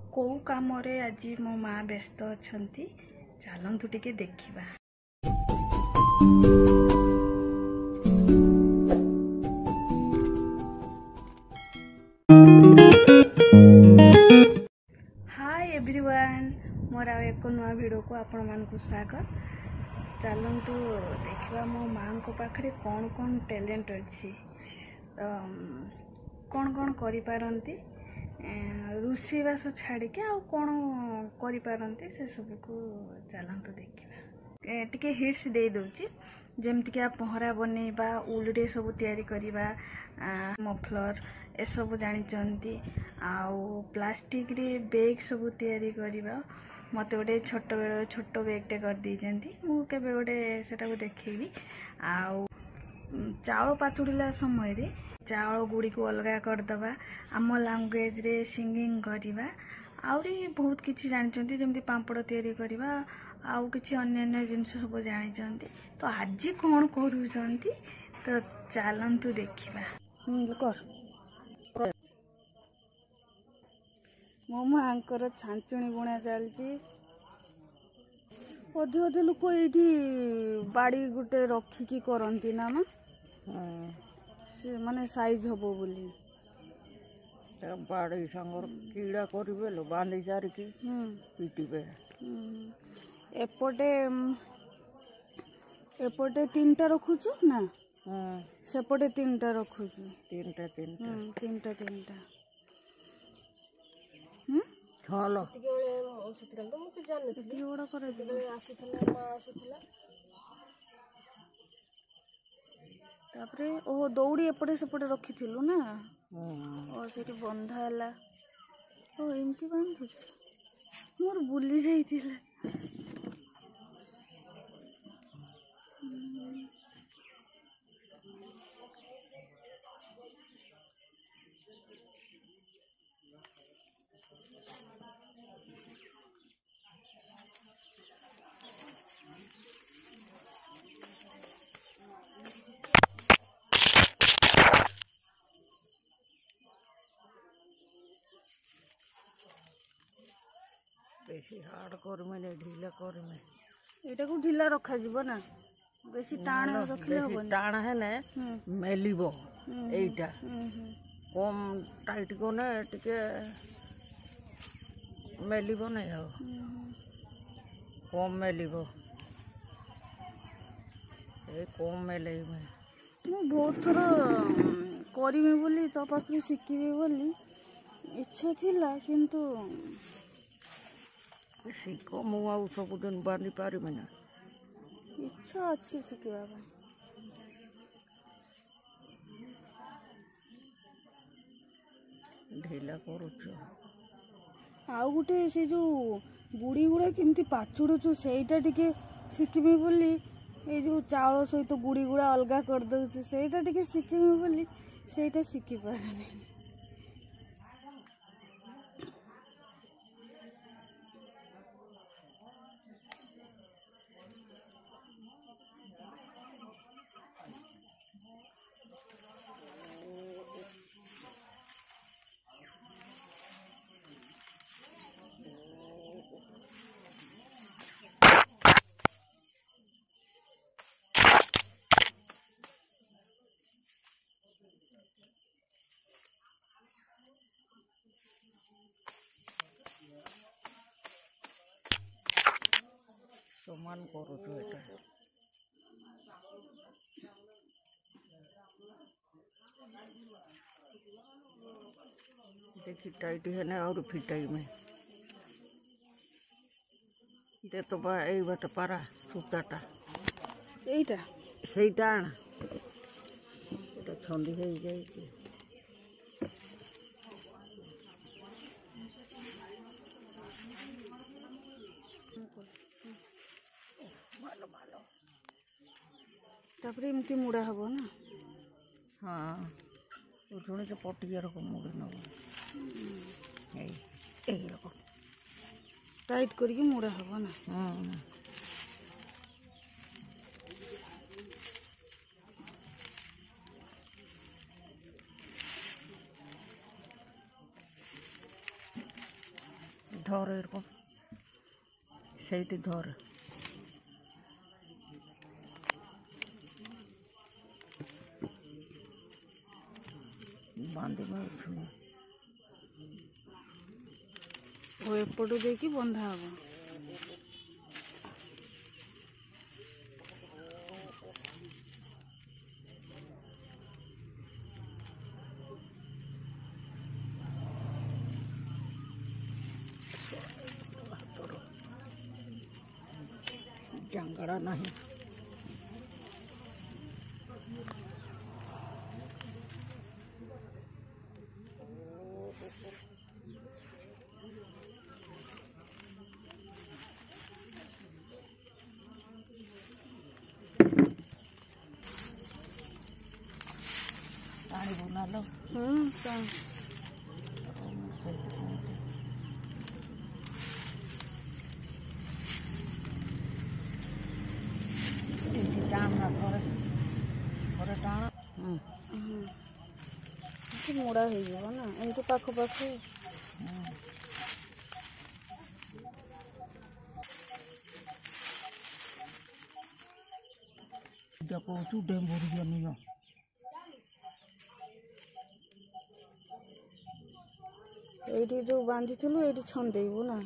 को काम रे आज मो माँ व्यस्त अछंती चलतु टिके देखिबा। हाय एवरीवन, मोर एक नुआ वीडियो को आपण मानकु स्वागत। चलतु देखिबा मो माँ को पाखरे कौन कौन टैलेंट अच्छी, कौन कौन करि पारंती, रोषेईबास छाड़ी के आ कौन करि पारंती से सब को चलतु देखिबा। टिके हिट्स दे दउची, जेमति कि पहरा बनेबा, उल रे सब तैयारी करिबा, मफलर ए सब जानि चंती, आउ प्लास्टिक रे बैग सब तैयारी करिबा। मत गोटे छोट बेल छोट बैगटे कर दीचंती, मु केबे गोटे सेटा को देखैबी। आउ चाउल पातुड़िला समय रे चाउल गुड़ी को अलगा करदबा, आम लैंग्वेज रे सिंगिंग करिबा, आउरी बहुत किछि जानिचंती, जेमति पांपड़ तैयारी करिबा, आउ किछि अन्य जिनिस सब जानिचंती। तो आज कौन करूचंती तो चलंतु देखिबा। कर मो मांकर छांचुणी बुणा चलची। अधे अधे लोक ये बाड़ी गुटे रखिकी करंती ना ना, से माने साइज हबो बोली बाड़ी संगर कीड़ा करिबे लो बांधी सारिकी पिटिबे। एपटे एपटे तीनटा रखुछु ना, सेपटे तीनटा रखुछु। तीनटा तीनटा तीनटा हलो तापरे ओ दौड़ी एपटे सेपटे रखिथिलु ना, ओ सेठी बंधा हला। ओ एमती बांधु मोर बुली जाइतिला। बेसी हार्ड करमे ने ढीला करमे, एटा को ढीला रखा जीवो ना, बेसी टाण रखले हबो। टाण है ने मेलिबो एटा कम टाइट को ने टिके मेलिबो नै हो, कम मेलिबो ए कम मेले में। मु बहुत थोर करिमे बोली तो पाखरे शिखिबे बोली इच्छा थिला, किंतु शिख मु आउ सबुदिन बांधी पारिबे ना। इच्छा अच्छी शिखिबा। ढीला करूछु। आउ गुटे से जो गुड़ी गुड़ा केमती पाचुड़ुछु सेटा टिके शिखिबे बोली, ए जो चावल सहित गुड़ी गुड़ा अलगा कर दउछु सेटा टिके शिखिबे बोली सेटा शिखि पारनी। समान करूछु एटा। देखी टाइट है ना और फिटाई में दे तो बा ए बट पारा सूताटा एटा सेटा आना एटा छंदी हे जाई के मालो मालो तापरे एमती मुड़ा हबो ना। हाँ उठुणी के पटिया रकम मुड़ी न रकम टाइट करके मुड़ा हबो ना। ধর এরকম, সেইটি ধর। ବାନ୍ଧିବା ଉଠୁନି। ଓ ଏପଟୁ ଦେଇକି ବନ୍ଧା ହବ। ଜାଙ୍ଗଡ଼ା ନାହିଁ। ଆଣିବୁ ନାଲୋ। ଟାଣ ନା ଥରେ ଥରେ ଟାଣ। ମୋଡ଼ା ହେଇଯିବ ନା ଏମିତି ପାଖ ପାଖ। କହୁଛୁ ଡେମ୍ବୁରୁ ନିଅ। ଏଇଠି ଯୋଉ ବାନ୍ଧିଥିଲୁ ଏଇଠି ଛନ୍ଦେଇବୁ ନା।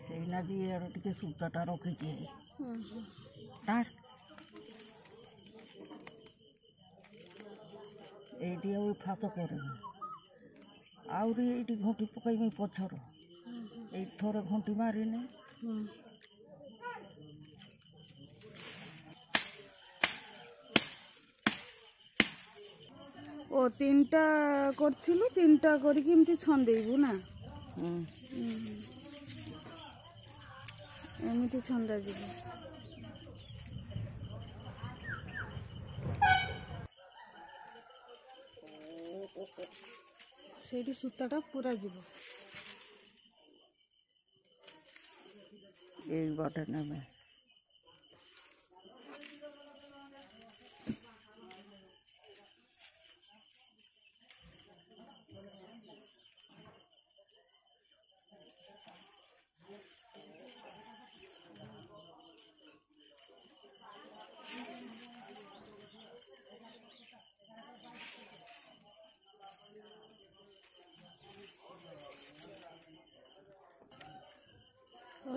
ସେଇନା ବି ଇଆଡ଼େ ଟିକେ ସୂତାଟା ରଖିଛି। ଏଇଠି ଆଉ ଫାତ କରିନି। ଆହୁରି ଏଇଠି ଘଣ୍ଟି ପକାଇବି ପଛର। ଏଇ ଥରେ ଘଣ୍ଟି ମାରିନି। ଓ ତିନିଟା କରିଥିଲୁ, ତିନିଟା କରିକି ଏମିତି ଛନ୍ଦେଇବୁ ନା। ଏମିତି ଛନ୍ଦା ଯିବ। ସେଇଠି ସୂତାଟା ପୁରା ଯିବ। ଏଇ ବାଟେ ନେବେ।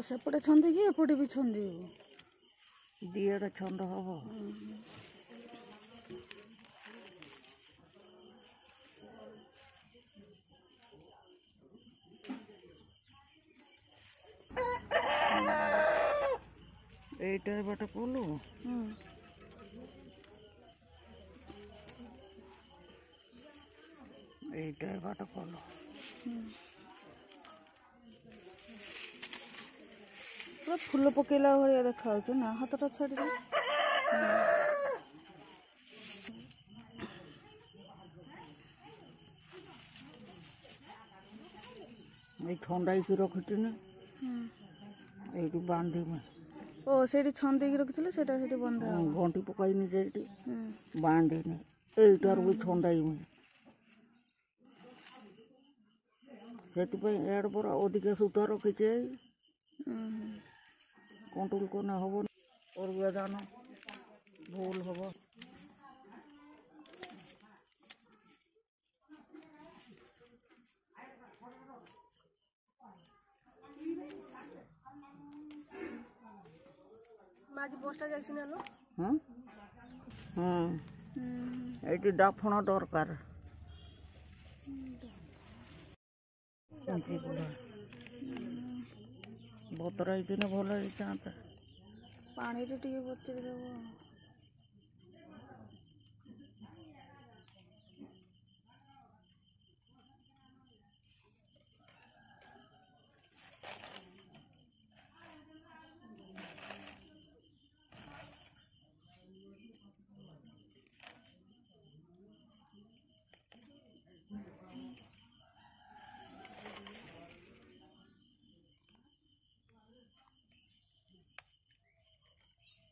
ସେପଟେ ଛନ୍ଦେଇକି ଏପଟେ ବି ଛନ୍ଦେଇବୁ। ଦିଆଡ଼େ ଛନ୍ଦ ହବ। এইটা বাটা পড়লো। এইটা বাটা পড়লো। ପୁରା ଫୁଲ ପକେଇଲା ଭଳିଆ ଦେଖାଯାଉଛି ନା। ହାତଟା ଛାଡ଼ିଦେ। ଏଇ ଥଣ୍ଡାଇକି ରଖିଥିନି। এইটি ବାନ୍ଧିମି। ଓ ସେଇଠି ଛନ୍ଦେଇକି ରଖିଥିଲେ ସେଇଟା ସେଇଠି ବନ୍ଧା ହବ। ଘଣ୍ଟି ପକାଇନି ସେଇଠି ବାନ୍ଧିନି। এইଟାରୁ ବି ଛନ୍ଦାଇମି। ସେଥିପାଇଁ ଏଆଡ଼େ ପରା ଅଧିକା ସୂତା ରଖିଛି। କଣ୍ଟ୍ରୋଲ କଲେ ହବ। ଅରୁଆ ଧାନ ଭୁଲ ହବ। ଆଜି ବସ୍ଟା ଯାଇଛି ନା। এইটি ডাফଣ দরকার। ବତରାଇ ଦିନେ ଭଲ ହେଇଥାନ୍ତା। ପାଣିରେ ଟିକେ ବତୁରି ଦେବ।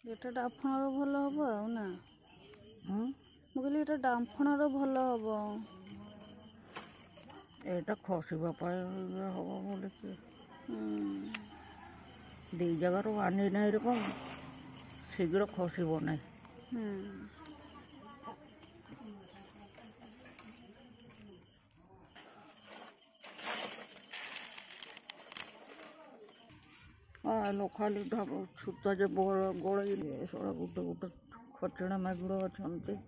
এটা ଡାଫଣର ଭଲ ହବ ଆଉ ନା ହୁଁ ମୁଁ କହିଲି ଏଇଟା ଡାଫଣର ଭଲ ହବ ଏଇଟା ଖସିବା ପାଇଁ ଇଏ ହବ ବୋଲିକି ହୁଁ। ଦୁଇ ଜାଗାରୁ ଆନି ନାହିଁ ରେ କ'ଣ ଶୀଘ୍ର ଖସିବ ନାହିଁ। ହୁଁ। ଆଲୋ ଖାଲି ଛୁତା ଯେ ଗୋଳେଇନି ସେଗୁଡ଼ା ଗୋଟେ ଗୋଟେ ଖଚଣା ମାଗୁର ଅଛନ୍ତି।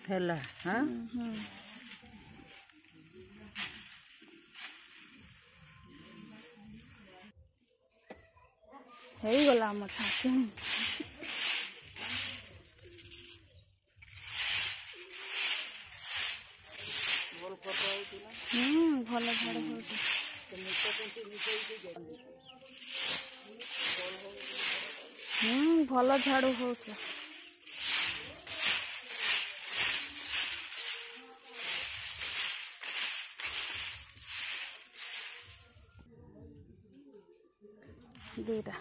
ହେଲା ହଁ ହେଇଗଲା ଆମ ଛାଞ୍ଚୁଣି। ଭଲ ଝାଡ଼ ହଉଛି। ଭଲ ଝାଡ଼ୁ ହଉଛି। ଦିଟା